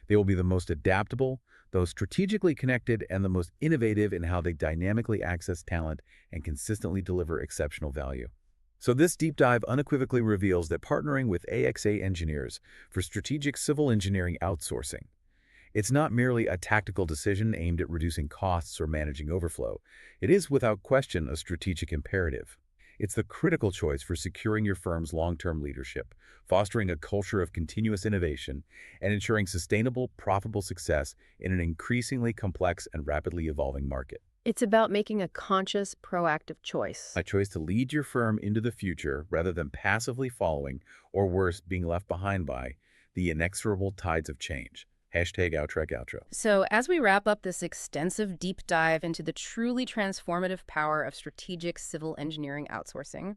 They will be the most adaptable, those strategically connected, and the most innovative in how they dynamically access talent and consistently deliver exceptional value. So this deep dive unequivocally reveals that partnering with AXA Engineers for strategic civil engineering outsourcing, it's not merely a tactical decision aimed at reducing costs or managing overflow. It is, without question, a strategic imperative. It's the critical choice for securing your firm's long-term leadership, fostering a culture of continuous innovation, and ensuring sustainable, profitable success in an increasingly complex and rapidly evolving market. It's about making a conscious, proactive choice. A choice to lead your firm into the future rather than passively following, or worse, being left behind by, the inexorable tides of change. #OutTrack Outro. So as we wrap up this extensive deep dive into the truly transformative power of strategic civil engineering outsourcing,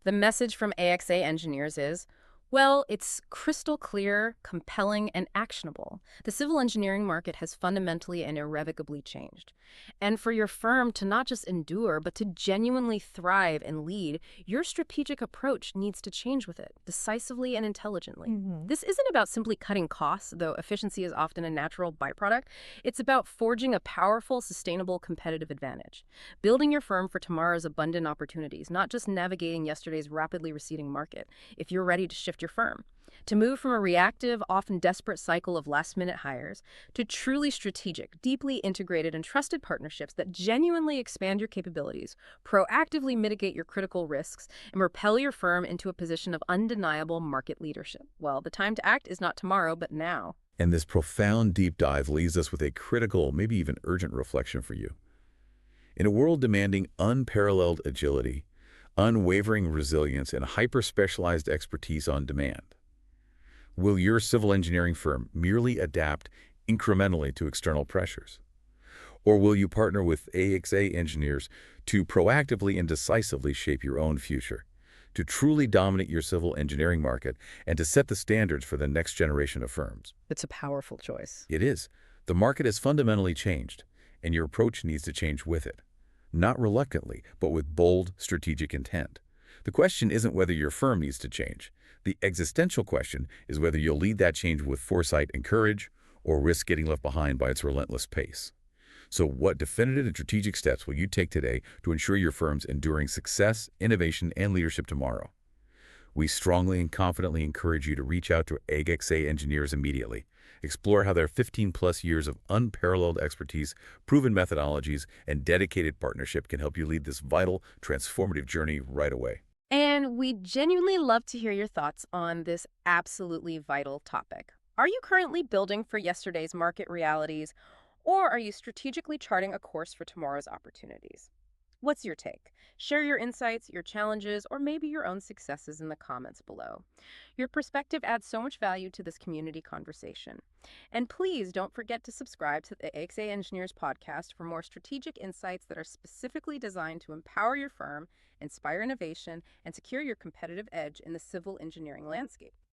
the message from AXA Engineers is, Well, it's crystal clear, compelling, and actionable. The civil engineering market has fundamentally and irrevocably changed. And for your firm to not just endure, but to genuinely thrive and lead, your strategic approach needs to change with it, decisively and intelligently. This isn't about simply cutting costs, though efficiency is often a natural byproduct. It's about forging a powerful, sustainable competitive advantage. Building your firm for tomorrow's abundant opportunities, not just navigating yesterday's rapidly receding market. If you're ready to shift your firm, to move from a reactive, often desperate cycle of last-minute hires to truly strategic, deeply integrated, and trusted partnerships that genuinely expand your capabilities, proactively mitigate your critical risks, and propel your firm into a position of undeniable market leadership. Well, the time to act is not tomorrow, but now. And this profound deep dive leaves us with a critical, maybe even urgent reflection for you. In a world demanding unparalleled agility, unwavering resilience, and hyper-specialized expertise on demand, will your civil engineering firm merely adapt incrementally to external pressures? Or will you partner with AXA engineers to proactively and decisively shape your own future, to truly dominate your civil engineering market, and to set the standards for the next generation of firms? It's a powerful choice. It is. The market has fundamentally changed, and your approach needs to change with it. Not reluctantly, but with bold, strategic intent. The question isn't whether your firm needs to change. The existential question is whether you'll lead that change with foresight and courage, or risk getting left behind by its relentless pace. So what definitive and strategic steps will you take today to ensure your firm's enduring success, innovation, and leadership tomorrow? We strongly and confidently encourage you to reach out to AXA engineers immediately. Explore how their 15-plus years of unparalleled expertise, proven methodologies, and dedicated partnership can help you lead this vital, transformative journey right away. And we'd genuinely love to hear your thoughts on this absolutely vital topic. Are you currently building for yesterday's market realities, or are you strategically charting a course for tomorrow's opportunities? What's your take? Share your insights, your challenges, or maybe your own successes in the comments below. Your perspective adds so much value to this community conversation. And please don't forget to subscribe to the AXA Engineers podcast for more strategic insights that are specifically designed to empower your firm, inspire innovation, and secure your competitive edge in the civil engineering landscape.